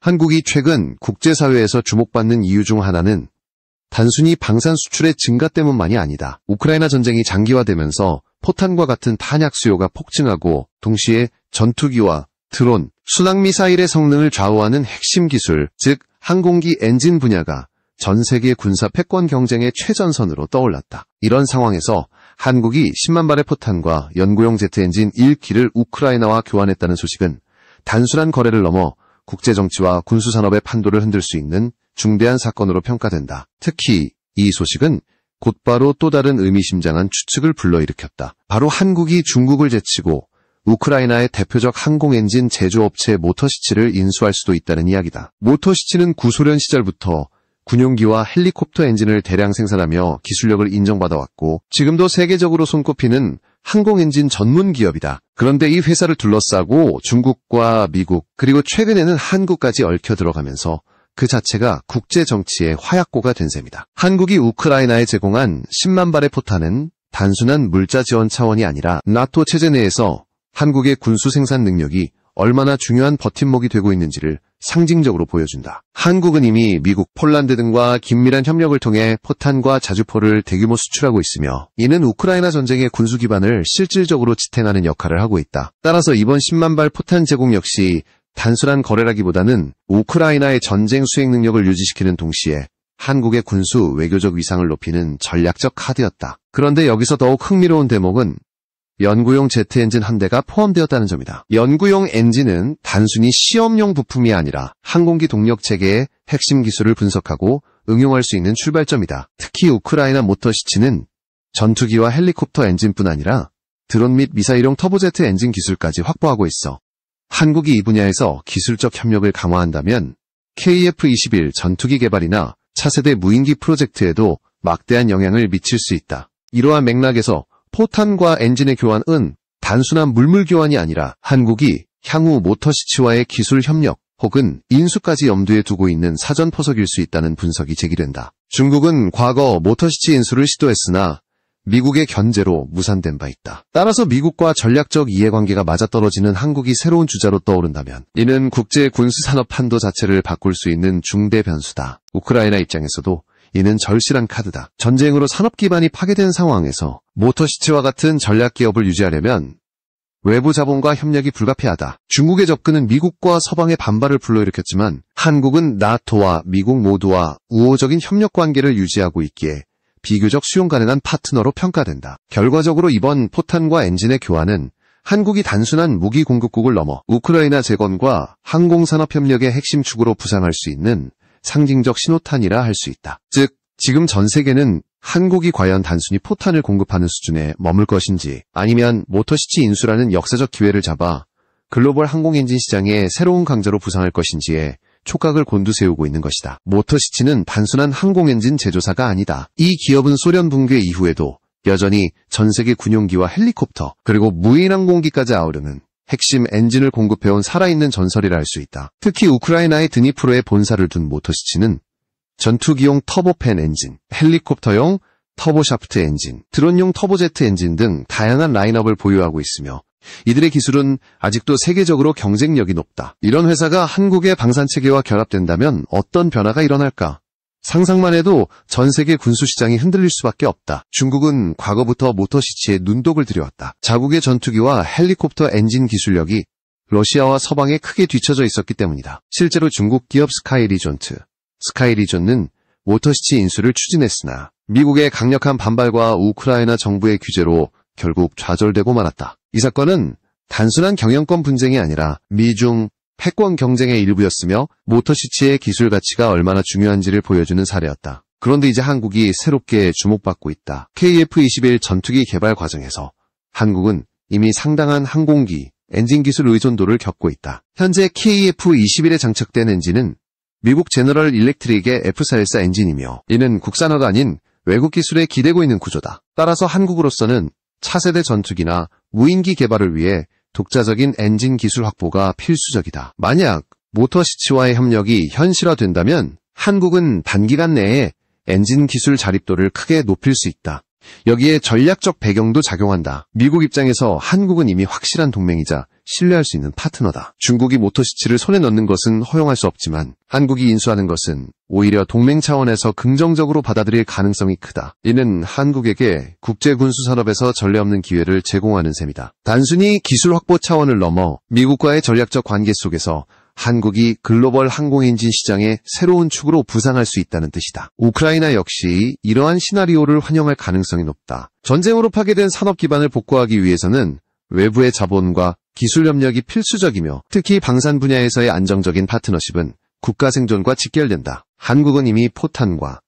한국이 최근 국제사회에서 주목받는 이유 중 하나는 단순히 방산 수출의 증가 때문만이 아니다. 우크라이나 전쟁이 장기화되면서 포탄과 같은 탄약 수요가 폭증하고 동시에 전투기와 드론, 순항미사일의 성능을 좌우하는 핵심 기술, 즉 항공기 엔진 분야가 전 세계 군사 패권 경쟁의 최전선으로 떠올랐다. 이런 상황에서 한국이 10만 발의 포탄과 연구용 제트 엔진 1기를 우크라이나와 교환했다는 소식은 단순한 거래를 넘어 국제정치와 군수산업의 판도를 흔들 수 있는 중대한 사건으로 평가된다. 특히 이 소식은 곧바로 또 다른 의미심장한 추측을 불러일으켰다. 바로 한국이 중국을 제치고 우크라이나의 대표적 항공엔진 제조업체 모터시치를 인수할 수도 있다는 이야기다. 모터시치는 구소련 시절부터 군용기와 헬리콥터 엔진을 대량 생산하며 기술력을 인정받아왔고 지금도 세계적으로 손꼽히는 항공엔진 전문 기업이다. 그런데 이 회사를 둘러싸고 중국과 미국 그리고 최근에는 한국까지 얽혀 들어가면서 그 자체가 국제정치의 화약고가 된 셈이다. 한국이 우크라이나에 제공한 10만 발의 포탄은 단순한 물자 지원 차원이 아니라 나토 체제 내에서 한국의 군수 생산 능력이 얼마나 중요한 버팀목이 되고 있는지를 상징적으로 보여준다. 한국은 이미 미국, 폴란드 등과 긴밀한 협력을 통해 포탄과 자주포를 대규모 수출하고 있으며 이는 우크라이나 전쟁의 군수 기반을 실질적으로 지탱하는 역할을 하고 있다. 따라서 이번 10만 발 포탄 제공 역시 단순한 거래라기보다는 우크라이나의 전쟁 수행 능력을 유지시키는 동시에 한국의 군수 외교적 위상을 높이는 전략적 카드였다. 그런데 여기서 더욱 흥미로운 대목은 연구용 제트 엔진 한 대가 포함되었다는 점이다. 연구용 엔진은 단순히 시험용 부품이 아니라 항공기 동력 체계의 핵심 기술을 분석하고 응용할 수 있는 출발점이다. 특히 우크라이나 모터시치는 전투기와 헬리콥터 엔진뿐 아니라 드론 및 미사일용 터보제트 엔진 기술까지 확보하고 있어. 한국이 이 분야에서 기술적 협력을 강화한다면 KF-21 전투기 개발이나 차세대 무인기 프로젝트에도 막대한 영향을 미칠 수 있다. 이러한 맥락에서 포탄과 엔진의 교환은 단순한 물물 교환이 아니라 한국이 향후 모터시치와의 기술 협력 혹은 인수까지 염두에 두고 있는 사전 포석일 수 있다는 분석이 제기된다. 중국은 과거 모터시치 인수를 시도했으나 미국의 견제로 무산된 바 있다. 따라서 미국과 전략적 이해관계가 맞아떨어지는 한국이 새로운 주자로 떠오른다면 이는 국제 군수산업 판도 자체를 바꿀 수 있는 중대 변수다. 우크라이나 입장에서도 이는 절실한 카드다. 전쟁으로 산업 기반이 파괴된 상황에서 모터시치와 같은 전략 기업을 유지하려면 외부 자본과 협력이 불가피하다. 중국의 접근은 미국과 서방의 반발을 불러일으켰지만 한국은 나토와 미국 모두와 우호적인 협력 관계를 유지하고 있기에 비교적 수용 가능한 파트너로 평가된다. 결과적으로 이번 포탄과 엔진의 교환은 한국이 단순한 무기 공급국을 넘어 우크라이나 재건과 항공산업 협력의 핵심 축으로 부상할 수 있는 상징적 신호탄이라 할 수 있다. 즉, 지금 전 세계는 한국이 과연 단순히 포탄을 공급하는 수준에 머물 것인지 아니면 모터시치 인수라는 역사적 기회를 잡아 글로벌 항공엔진 시장의 새로운 강자로 부상할 것인지에 촉각을 곤두세우고 있는 것이다. 모터시치는 단순한 항공엔진 제조사가 아니다. 이 기업은 소련 붕괴 이후에도 여전히 전 세계 군용기와 헬리콥터 그리고 무인항공기까지 아우르는 핵심 엔진을 공급해온 살아있는 전설이라 할 수 있다. 특히 우크라이나의 드니프로에 본사를 둔 모터시치는 전투기용 터보팬 엔진, 헬리콥터용 터보샤프트 엔진, 드론용 터보제트 엔진 등 다양한 라인업을 보유하고 있으며 이들의 기술은 아직도 세계적으로 경쟁력이 높다. 이런 회사가 한국의 방산체계와 결합된다면 어떤 변화가 일어날까? 상상만 해도 전 세계 군수시장이 흔들릴 수밖에 없다. 중국은 과거부터 모터시치에 눈독을 들여왔다. 자국의 전투기와 헬리콥터 엔진 기술력이 러시아와 서방에 크게 뒤처져 있었기 때문이다. 실제로 중국 기업 스카이리존은 모터시치 인수를 추진했으나 미국의 강력한 반발과 우크라이나 정부의 규제로 결국 좌절되고 말았다. 이 사건은 단순한 경영권 분쟁이 아니라 미중 패권 경쟁의 일부였으며 모터시치의 기술 가치가 얼마나 중요한지를 보여주는 사례였다. 그런데 이제 한국이 새롭게 주목받고 있다. KF-21 전투기 개발 과정에서 한국은 이미 상당한 항공기, 엔진 기술 의존도를 겪고 있다. 현재 KF-21에 장착된 엔진은 미국 제너럴 일렉트릭의 F414 엔진이며 이는 국산화가 아닌 외국 기술에 기대고 있는 구조다. 따라서 한국으로서는 차세대 전투기나 무인기 개발을 위해 독자적인 엔진 기술 확보가 필수적이다. 만약 모터시치와의 협력이 현실화된다면 한국은 단기간 내에 엔진 기술 자립도를 크게 높일 수 있다. 여기에 전략적 배경도 작용한다. 미국 입장에서 한국은 이미 확실한 동맹이자 신뢰할 수 있는 파트너다. 중국이 모터시치를 손에 넣는 것은 허용할 수 없지만 한국이 인수하는 것은 오히려 동맹 차원에서 긍정적으로 받아들일 가능성이 크다. 이는 한국에게 국제군수산업에서 전례 없는 기회를 제공하는 셈이다. 단순히 기술 확보 차원을 넘어 미국과의 전략적 관계 속에서 한국이 글로벌 항공엔진 시장의 새로운 축으로 부상할 수 있다는 뜻이다. 우크라이나 역시 이러한 시나리오를 환영할 가능성이 높다. 전쟁으로 파괴된 산업 기반을 복구하기 위해서는 외부의 자본과 기술 협력이 필수적이며 특히 방산 분야에서의 안정적인 파트너십은 국가 생존과 직결된다. 한국은 이미 포탄과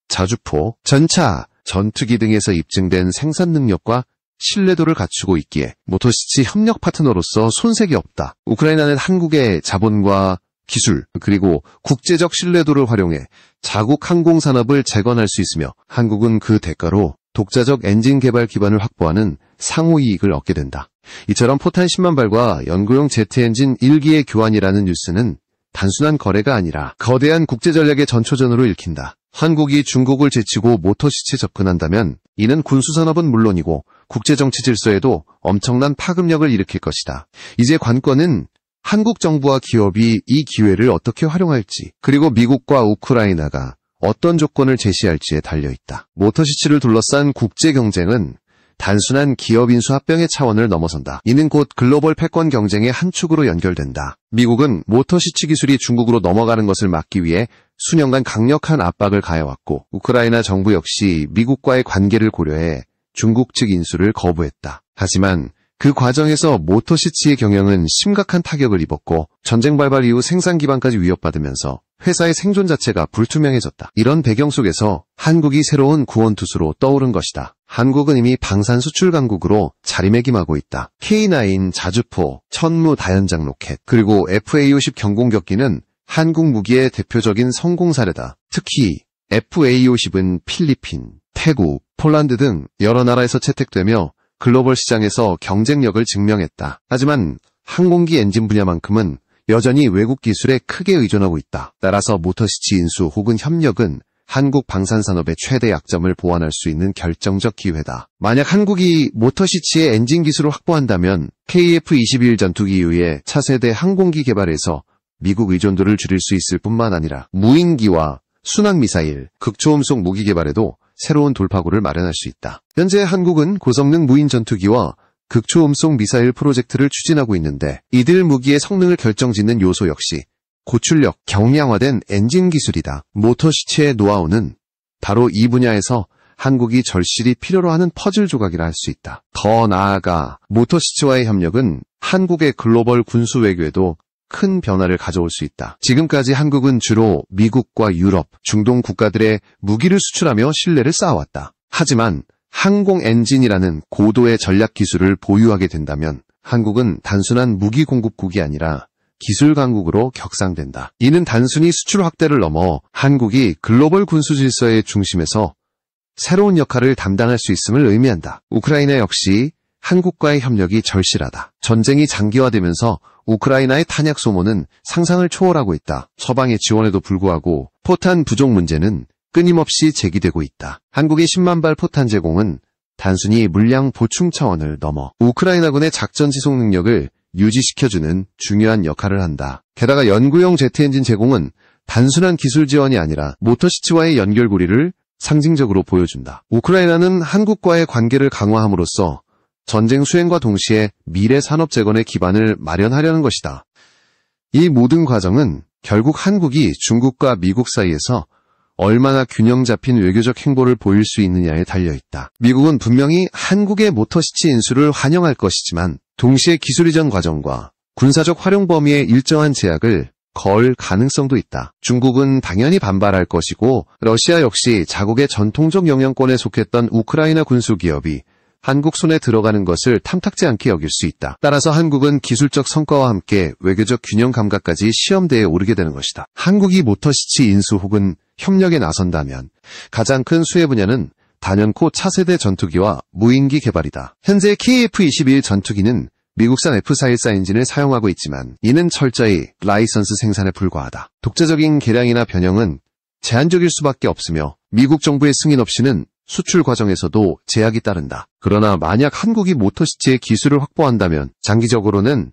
자주포, 전차, 전투기 등에서 입증된 생산 능력과 신뢰도를 갖추고 있기에 모터시치 협력 파트너로서 손색이 없다. 우크라이나는 한국의 자본과 기술 그리고 국제적 신뢰도를 활용해 자국 항공산업을 재건할 수 있으며 한국은 그 대가로 독자적 엔진 개발 기반을 확보하는 상호이익을 얻게 된다. 이처럼 포탄 10만 발과 연구용 제트 엔진 1기의 교환이라는 뉴스는 단순한 거래가 아니라 거대한 국제전략의 전초전으로 읽힌다. 한국이 중국을 제치고 모터시치에 접근한다면 이는 군수산업은 물론이고 국제정치 질서에도 엄청난 파급력을 일으킬 것이다. 이제 관건은 한국 정부와 기업이 이 기회를 어떻게 활용할지 그리고 미국과 우크라이나가 어떤 조건을 제시할지에 달려있다. 모터시치를 둘러싼 국제경쟁은 단순한 기업 인수 합병의 차원을 넘어선다. 이는 곧 글로벌 패권 경쟁의 한 축으로 연결된다. 미국은 모터시치 기술이 중국으로 넘어가는 것을 막기 위해 수년간 강력한 압박을 가해왔고 우크라이나 정부 역시 미국과의 관계를 고려해 중국 측 인수를 거부했다. 하지만 그 과정에서 모터시치의 경영은 심각한 타격을 입었고 전쟁 발발 이후 생산 기반까지 위협받으면서 회사의 생존 자체가 불투명해졌다. 이런 배경 속에서 한국이 새로운 구원투수로 떠오른 것이다. 한국은 이미 방산 수출 강국으로 자리매김하고 있다. K9 자주포, 천무 다연장 로켓, 그리고 FA-50 경공격기는 한국 무기의 대표적인 성공 사례다. 특히 FA-50은 필리핀, 태국, 폴란드 등 여러 나라에서 채택되며 글로벌 시장에서 경쟁력을 증명했다. 하지만 항공기 엔진 분야만큼은 여전히 외국 기술에 크게 의존하고 있다. 따라서 모터시치 인수 혹은 협력은 한국 방산산업의 최대 약점을 보완할 수 있는 결정적 기회다. 만약 한국이 모터시치의 엔진 기술을 확보한다면 KF-21 전투기 이후의 차세대 항공기 개발에서 미국 의존도를 줄일 수 있을 뿐만 아니라 무인기와 순항미사일, 극초음속 무기 개발에도 새로운 돌파구를 마련할 수 있다. 현재 한국은 고성능 무인 전투기와 극초음속 미사일 프로젝트를 추진하고 있는데 이들 무기의 성능을 결정짓는 요소 역시 고출력, 경량화된 엔진 기술이다. 모터시치의 노하우는 바로 이 분야에서 한국이 절실히 필요로 하는 퍼즐 조각이라 할 수 있다. 더 나아가 모터시치와의 협력은 한국의 글로벌 군수 외교에도 큰 변화를 가져올 수 있다. 지금까지 한국은 주로 미국과 유럽, 중동 국가들의 무기를 수출하며 신뢰를 쌓아왔다. 하지만 항공 엔진이라는 고도의 전략 기술을 보유하게 된다면 한국은 단순한 무기 공급국이 아니라 기술 강국으로 격상된다. 이는 단순히 수출 확대를 넘어 한국이 글로벌 군수 질서의 중심에서 새로운 역할을 담당할 수 있음을 의미한다. 우크라이나 역시 한국과의 협력이 절실하다. 전쟁이 장기화되면서 우크라이나의 탄약 소모는 상상을 초월하고 있다. 서방의 지원에도 불구하고 포탄 부족 문제는 끊임없이 제기되고 있다. 한국의 10만 발 포탄 제공은 단순히 물량 보충 차원을 넘어 우크라이나군의 작전 지속 능력을 유지시켜주는 중요한 역할을 한다. 게다가 연구용 제트 엔진 제공은 단순한 기술 지원이 아니라 모터시치와의 연결고리를 상징적으로 보여준다. 우크라이나는 한국과의 관계를 강화함으로써 전쟁 수행과 동시에 미래 산업 재건의 기반을 마련하려는 것이다. 이 모든 과정은 결국 한국이 중국과 미국 사이에서 얼마나 균형 잡힌 외교적 행보를 보일 수 있느냐에 달려있다. 미국은 분명히 한국의 모터시치 인수를 환영할 것이지만 동시에 기술 이전 과정과 군사적 활용 범위에 일정한 제약을 걸 가능성도 있다. 중국은 당연히 반발할 것이고 러시아 역시 자국의 전통적 영향권에 속했던 우크라이나 군수기업이 한국 손에 들어가는 것을 탐탁지 않게 여길 수 있다. 따라서 한국은 기술적 성과와 함께 외교적 균형 감각까지 시험대에 오르게 되는 것이다. 한국이 모터시치 인수 혹은 협력에 나선다면 가장 큰 수혜 분야는 단연코 차세대 전투기와 무인기 개발이다. 현재 KF-21 전투기는 미국산 F414 엔진을 사용하고 있지만 이는 철저히 라이선스 생산에 불과하다. 독자적인 개량이나 변형은 제한적일 수밖에 없으며 미국 정부의 승인 없이는 수출 과정에서도 제약이 따른다. 그러나 만약 한국이 모터시치의 기술을 확보한다면 장기적으로는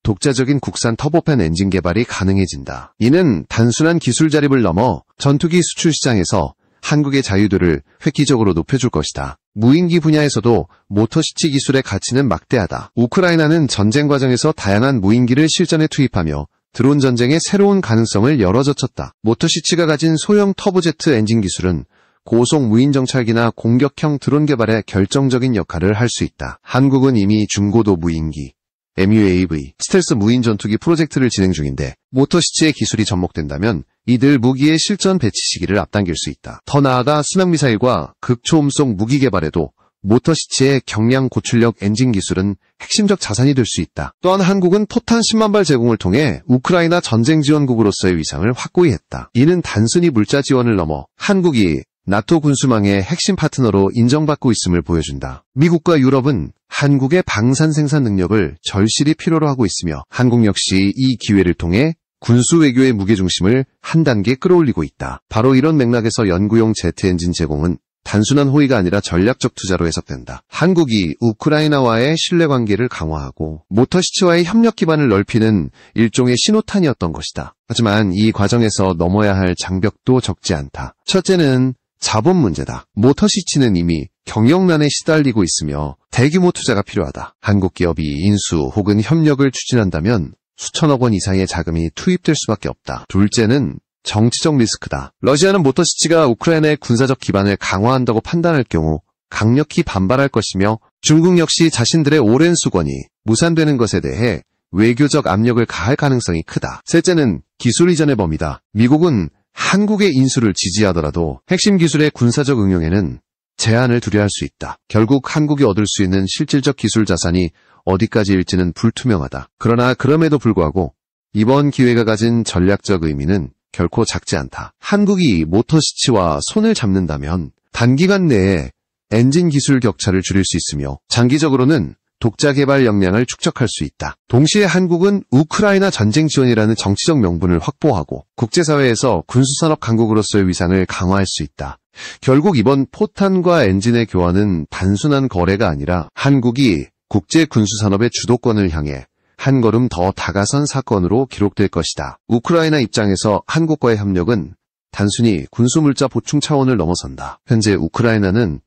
독자적인 국산 터보팬 엔진 개발이 가능해진다. 이는 단순한 기술 자립을 넘어 전투기 수출 시장에서 한국의 자유도를 획기적으로 높여줄 것이다. 무인기 분야에서도 모터시치 기술의 가치는 막대하다. 우크라이나는 전쟁 과정에서 다양한 무인기를 실전에 투입하며 드론 전쟁의 새로운 가능성을 열어젖혔다. 모터시치가 가진 소형 터보제트 엔진 기술은 고속 무인 정찰기나 공격형 드론 개발에 결정적인 역할을 할 수 있다. 한국은 이미 중고도 무인기, MUAV, 스텔스 무인 전투기 프로젝트를 진행 중인데 모터시치의 기술이 접목된다면 이들 무기의 실전 배치 시기를 앞당길 수 있다. 더 나아가 순항미사일과 극초음속 무기 개발에도 모터시치의 경량 고출력 엔진 기술은 핵심적 자산이 될 수 있다. 또한 한국은 포탄 10만 발 제공을 통해 우크라이나 전쟁 지원국으로서의 위상을 확고히 했다. 이는 단순히 물자 지원을 넘어 한국이 나토 군수망의 핵심 파트너로 인정받고 있음을 보여준다. 미국과 유럽은 한국의 방산 생산 능력을 절실히 필요로 하고 있으며 한국 역시 이 기회를 통해 군수 외교의 무게중심을 한 단계 끌어올리고 있다. 바로 이런 맥락에서 연구용 제트 엔진 제공은 단순한 호의가 아니라 전략적 투자로 해석된다. 한국이 우크라이나와의 신뢰관계를 강화하고 모터시치와의 협력 기반을 넓히는 일종의 신호탄이었던 것이다. 하지만 이 과정에서 넘어야 할 장벽도 적지 않다. 첫째는 자본 문제다. 모터시치는 이미 경영난에 시달리고 있으며 대규모 투자가 필요하다. 한국 기업이 인수 혹은 협력을 추진한다면 수천억 원 이상의 자금이 투입될 수밖에 없다. 둘째는 정치적 리스크다. 러시아는 모터시치가 우크라이나의 군사적 기반을 강화한다고 판단할 경우 강력히 반발할 것이며 중국 역시 자신들의 오랜 수건이 무산되는 것에 대해 외교적 압력을 가할 가능성이 크다. 셋째는 기술 이전의 범위다. 미국은 한국의 인수를 지지하더라도 핵심 기술의 군사적 응용에는 제한을 두려워할 수 있다. 결국 한국이 얻을 수 있는 실질적 기술 자산이 어디까지일지는 불투명하다. 그러나 그럼에도 불구하고 이번 기회가 가진 전략적 의미는 결코 작지 않다. 한국이 모터시치와 손을 잡는다면 단기간 내에 엔진 기술 격차를 줄일 수 있으며 장기적으로는 독자 개발 역량을 축적할 수 있다. 동시에 한국은 우크라이나 전쟁 지원이라는 정치적 명분을 확보하고 국제사회에서 군수산업 강국으로서의 위상을 강화할 수 있다. 결국 이번 포탄과 엔진의 교환은 단순한 거래가 아니라 한국이 국제 군수산업의 주도권을 향해 한 걸음 더 다가선 사건으로 기록될 것이다. 우크라이나 입장에서 한국과의 협력은 단순히 군수물자 보충 차원을 넘어선다. 현재 우크라이나는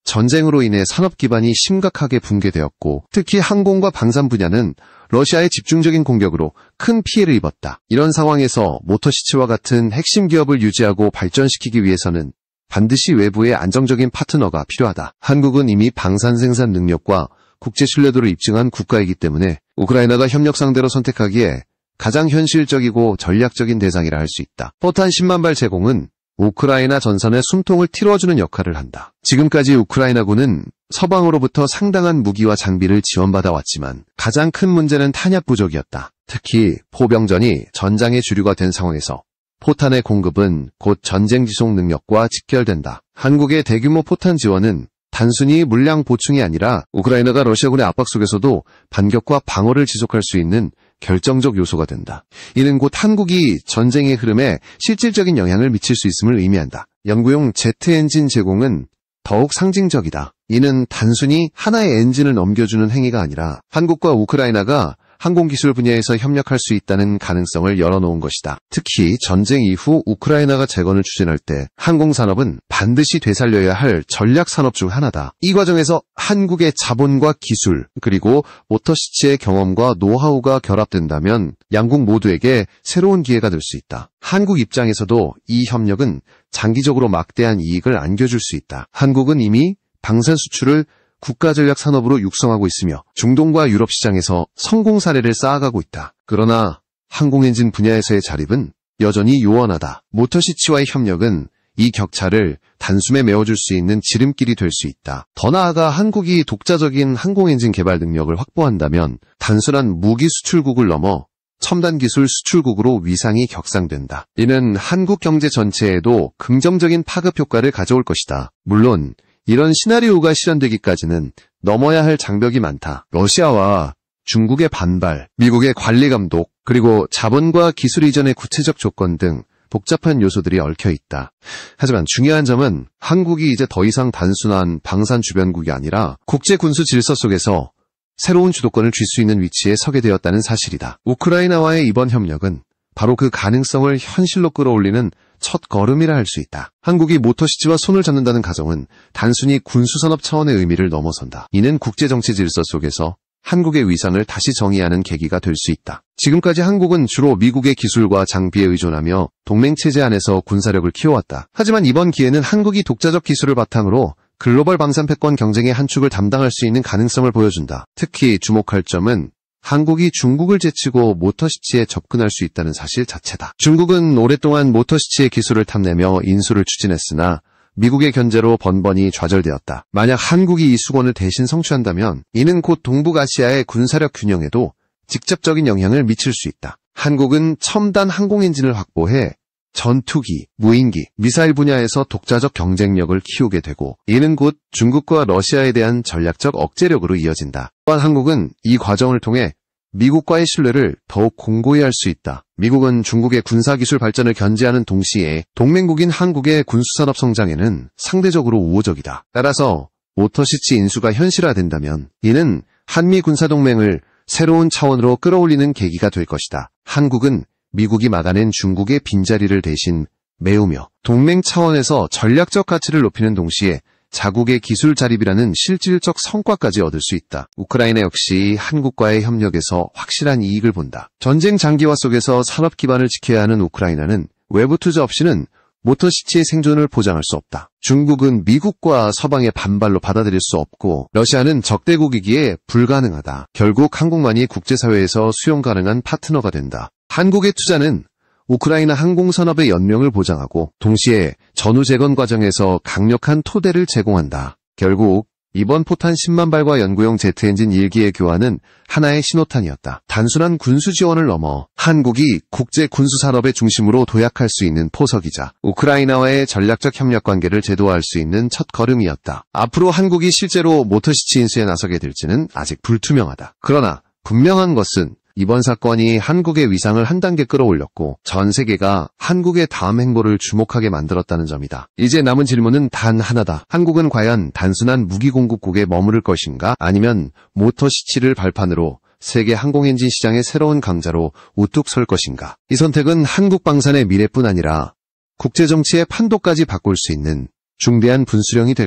전쟁으로 인해 산업 기반이 심각하게 붕괴되었고 특히 항공과 방산 분야는 러시아의 집중적인 공격으로 큰 피해를 입었다. 이런 상황에서 모터시치와 같은 핵심 기업을 유지하고 발전시키기 위해서는 반드시 외부의 안정적인 파트너가 필요하다. 한국은 이미 방산 생산 능력과 국제 신뢰도를 입증한 국가이기 때문에 우크라이나가 협력 상대로 선택하기에 가장 현실적이고 전략적인 대상이라 할 수 있다. 포탄 10만 발 제공은 우크라이나 전선의 숨통을 틔워주는 역할을 한다. 지금까지 우크라이나군은 서방으로부터 상당한 무기와 장비를 지원받아 왔지만 가장 큰 문제는 탄약 부족이었다. 특히 포병전이 전장의 주류가 된 상황에서 포탄의 공급은 곧 전쟁 지속 능력과 직결된다. 한국의 대규모 포탄 지원은 단순히 물량 보충이 아니라 우크라이나가 러시아군의 압박 속에서도 반격과 방어를 지속할 수 있는 결정적 요소가 된다. 이는 곧 한국이 전쟁의 흐름에 실질적인 영향을 미칠 수 있음을 의미한다. 연구용 제트 엔진 제공은 더욱 상징적이다. 이는 단순히 하나의 엔진을 넘겨주는 행위가 아니라 한국과 우크라이나가 항공기술 분야에서 협력할 수 있다는 가능성을 열어놓은 것이다. 특히 전쟁 이후 우크라이나가 재건을 추진할 때 항공산업은 반드시 되살려야 할 전략산업 중 하나다. 이 과정에서 한국의 자본과 기술 그리고 모터시치의 경험과 노하우가 결합된다면 양국 모두에게 새로운 기회가 될 수 있다. 한국 입장에서도 이 협력은 장기적으로 막대한 이익을 안겨줄 수 있다. 한국은 이미 방산 수출을 국가전략 산업으로 육성하고 있으며 중동과 유럽 시장에서 성공 사례를 쌓아가고 있다. 그러나 항공엔진 분야에서의 자립은 여전히 요원하다. 모터시치와의 협력은 이 격차를 단숨에 메워줄 수 있는 지름길이 될 수 있다. 더 나아가 한국이 독자적인 항공엔진 개발 능력을 확보한다면 단순한 무기 수출국을 넘어 첨단 기술 수출국으로 위상이 격상된다. 이는 한국 경제 전체에도 긍정적인 파급 효과를 가져올 것이다. 물론 이런 시나리오가 실현되기까지는 넘어야 할 장벽이 많다. 러시아와 중국의 반발, 미국의 관리 감독, 그리고 자본과 기술 이전의 구체적 조건 등 복잡한 요소들이 얽혀 있다. 하지만 중요한 점은 한국이 이제 더 이상 단순한 방산 주변국이 아니라 국제 군수 질서 속에서 새로운 주도권을 쥘 수 있는 위치에 서게 되었다는 사실이다. 우크라이나와의 이번 협력은 바로 그 가능성을 현실로 끌어올리는 첫 걸음이라 할 수 있다. 한국이 모터시치와 손을 잡는다는 가정은 단순히 군수산업 차원의 의미를 넘어선다. 이는 국제정치 질서 속에서 한국의 위상을 다시 정의하는 계기가 될 수 있다. 지금까지 한국은 주로 미국의 기술과 장비에 의존하며 동맹체제 안에서 군사력을 키워왔다. 하지만 이번 기회는 한국이 독자적 기술을 바탕으로 글로벌 방산 패권 경쟁의 한 축을 담당할 수 있는 가능성을 보여준다. 특히 주목할 점은 한국이 중국을 제치고 모터시치에 접근할 수 있다는 사실 자체다. 중국은 오랫동안 모터시치의 기술을 탐내며 인수를 추진했으나 미국의 견제로 번번이 좌절되었다. 만약 한국이 이 수건을 대신 성취한다면 이는 곧 동북아시아의 군사력 균형에도 직접적인 영향을 미칠 수 있다. 한국은 첨단 항공엔진을 확보해 전투기, 무인기, 미사일 분야에서 독자적 경쟁력을 키우게 되고 이는 곧 중국과 러시아에 대한 전략적 억제력으로 이어진다. 또한 한국은 이 과정을 통해 미국과의 신뢰를 더욱 공고히 할 수 있다. 미국은 중국의 군사기술 발전을 견제하는 동시에 동맹국인 한국의 군수산업 성장에는 상대적으로 우호적이다. 따라서 모터시치 인수가 현실화된다면 이는 한미 군사동맹을 새로운 차원으로 끌어올리는 계기가 될 것이다. 한국은 미국이 막아낸 중국의 빈자리를 대신 메우며 동맹 차원에서 전략적 가치를 높이는 동시에 자국의 기술 자립이라는 실질적 성과까지 얻을 수 있다. 우크라이나 역시 한국과의 협력에서 확실한 이익을 본다. 전쟁 장기화 속에서 산업 기반을 지켜야 하는 우크라이나는 외부 투자 없이는 모터시치의 생존을 보장할 수 없다. 중국은 미국과 서방의 반발로 받아들일 수 없고 러시아는 적대국이기에 불가능하다. 결국 한국만이 국제사회에서 수용 가능한 파트너가 된다. 한국의 투자는 우크라이나 항공산업의 연명을 보장하고 동시에 전후 재건 과정에서 강력한 토대를 제공한다. 결국 이번 포탄 10만 발과 연구용 제트엔진 1기의 교환은 하나의 신호탄이었다. 단순한 군수 지원을 넘어 한국이 국제 군수산업의 중심으로 도약할 수 있는 포석이자 우크라이나와의 전략적 협력 관계를 제도화할 수 있는 첫 걸음이었다. 앞으로 한국이 실제로 모터시치 인수에 나서게 될지는 아직 불투명하다. 그러나 분명한 것은 이번 사건이 한국의 위상을 한 단계 끌어올렸고 전 세계가 한국의 다음 행보를 주목하게 만들었다는 점이다. 이제 남은 질문은 단 하나다. 한국은 과연 단순한 무기 공급국에 머무를 것인가? 아니면 모터시치를 발판으로 세계 항공엔진 시장의 새로운 강자로 우뚝 설 것인가? 이 선택은 한국 방산의 미래뿐 아니라 국제정치의 판도까지 바꿀 수 있는 중대한 분수령이 될